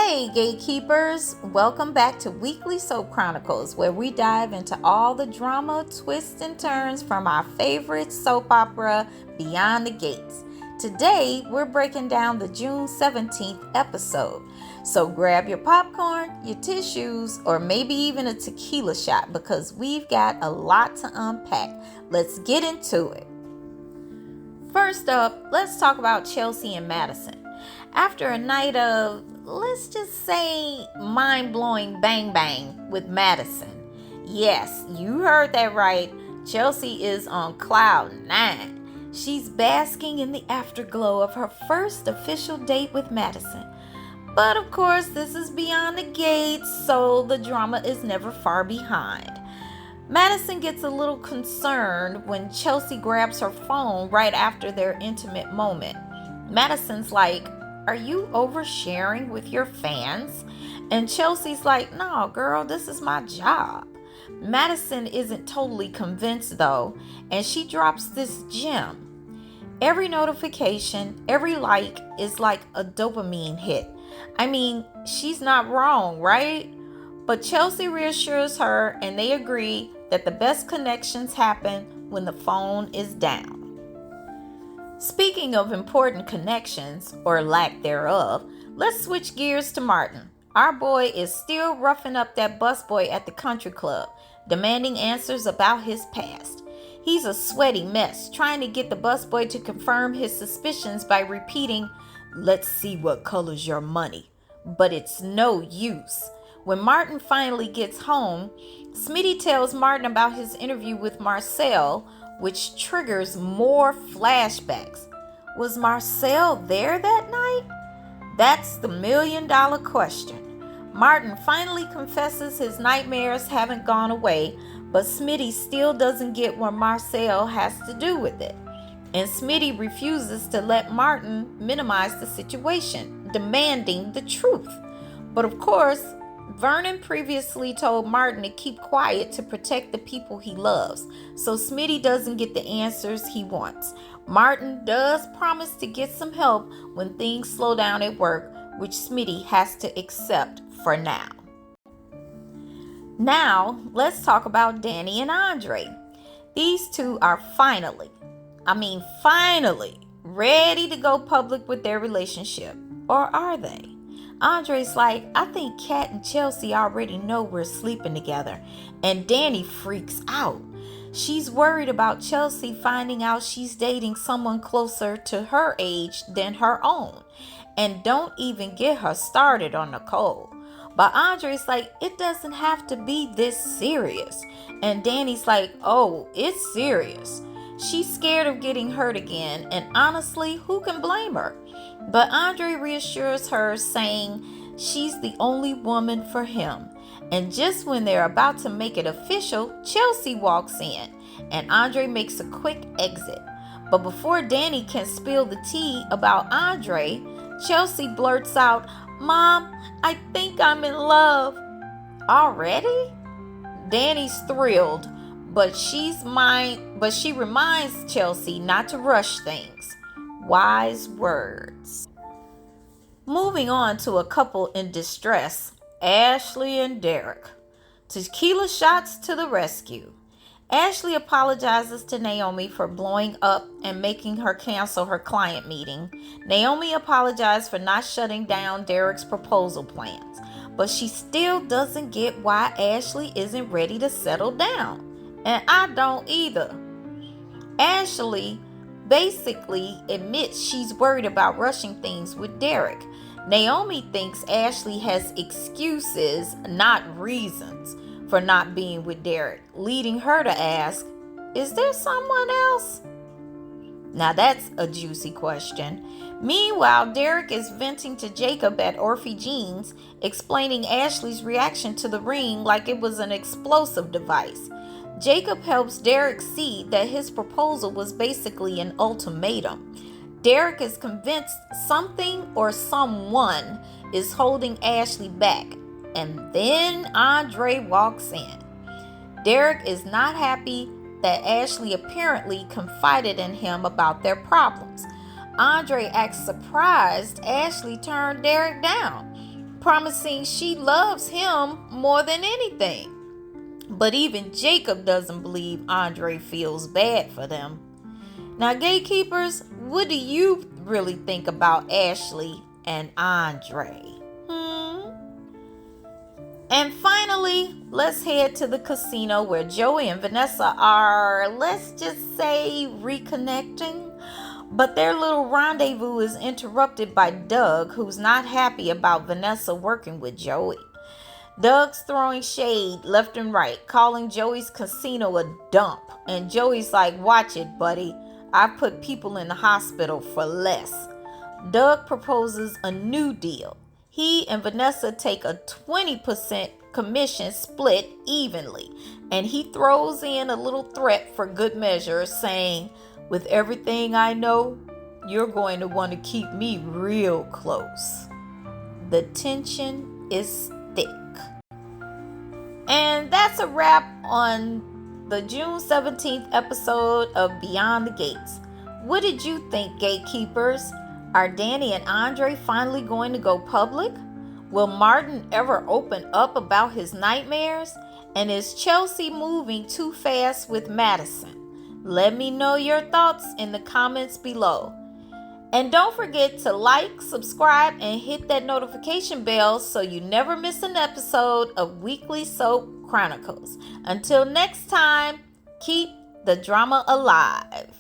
Hey Gatekeepers, welcome back to Weekly Soap Chronicles, where we dive into all the drama, twists, and turns from our favorite soap opera, Beyond the Gates. Today, we're breaking down the June 17th episode. So grab your popcorn, your tissues, or maybe even a tequila shot because we've got a lot to unpack. Let's get into it. First up, let's talk about Chelsea and Madison. After a night of, let's just say, mind-blowing bang with Madison. Yes, you heard that right. Chelsea is on cloud 9. She's basking in the afterglow of her first official date with Madison. But of course, this is Beyond the Gates, so the drama is never far behind. Madison gets a little concerned when Chelsea grabs her phone right after their intimate moment. Madison's like, "Are you oversharing with your fans?" And Chelsea's like, "No, girl, this is my job." Madison isn't totally convinced though, and she drops this gem. Every notification, every like is like a dopamine hit. I mean, she's not wrong, right? But Chelsea reassures her and they agree that the best connections happen when the phone is down. Speaking of important connections, or lack thereof, let's switch gears to Martin. Our boy is still roughing up that busboy at the country club, demanding answers about his past. He's a sweaty mess, trying to get the busboy to confirm his suspicions by repeating, "Let's see what color's your money." But it's no use. When Martin finally gets home, Smitty tells Martin about his interview with Marcel, which triggers more flashbacks. Was Marcel there that night? That's the million-dollar question. Martin finally confesses his nightmares haven't gone away, but Smitty still doesn't get what Marcel has to do with it. And Smitty refuses to let Martin minimize the situation, demanding the truth. But of course, Vernon previously told Martin to keep quiet to protect the people he loves, so Smitty doesn't get the answers he wants. Martin does promise to get some help when things slow down at work, which Smitty has to accept for now. Now, let's talk about Dani and Andre. These two are finally ready to go public with their relationship. Or are they? Andre's like, "I think Kat and Chelsea already know we're sleeping together." And Dani freaks out. She's worried about Chelsea finding out she's dating someone closer to her age than her own. And don't even get her started on Nicole. But Andre's like, "It doesn't have to be this serious." And Dani's like, "Oh, it's serious." She's scared of getting hurt again, and honestly, who can blame her? But Andre reassures her, saying she's the only woman for him. And just when they're about to make it official, Chelsea walks in, and Andre makes a quick exit. But before Dani can spill the tea about Andre, Chelsea blurts out, "Mom, I think I'm in love." Already? Dani's thrilled, but she reminds Chelsea not to rush things. Wise words. Moving on to a couple in distress, Ashley and Derek. Tequila shots to the rescue. Ashley apologizes to Naomi for blowing up and making her cancel her client meeting. Naomi apologized for not shutting down Derek's proposal plans, but she still doesn't get why Ashley isn't ready to settle down. And I don't either. Ashley basically admits she's worried about rushing things with Derek. Naomi thinks Ashley has excuses, not reasons, for not being with Derek, leading her to ask, "Is there someone else?" Now that's a juicy question. Meanwhile, Derek is venting to Jacob at Orphe Jeans, explaining Ashley's reaction to the ring like it was an explosive device. Jacob helps Derek see that his proposal was basically an ultimatum. Derek is convinced something or someone is holding Ashley back. And then Andre walks in. Derek is not happy that Ashley apparently confided in him about their problems. Andre acts surprised Ashley turned Derek down. promising she loves him more than anything. But even Jacob doesn't believe Andre feels bad for them. Now, gatekeepers, what do you really think about Ashley and Andre? And finally, let's head to the casino where Joey and Vanessa are, let's just say, reconnecting. But their little rendezvous is interrupted by Doug, who's not happy about Vanessa working with Joey. Doug's throwing shade left and right, calling Joey's casino a dump. And Joey's like, watch it, buddy. I've put people in the hospital for less. Doug proposes a new deal. He and Vanessa take a 20% commission split evenly. And he throws in a little threat for good measure, saying, with everything I know, you're going to want to keep me real close. The tension is thick. And that's a wrap on the June 17th episode of Beyond the Gates. What did you think, gatekeepers? Are Dani and Andre finally going to go public? Will Martin ever open up about his nightmares? And is Chelsea moving too fast with Madison? Let me know your thoughts in the comments below. And don't forget to like, subscribe, and hit that notification bell so you never miss an episode of Weekly Soap Chronicles. Until next time, keep the drama alive.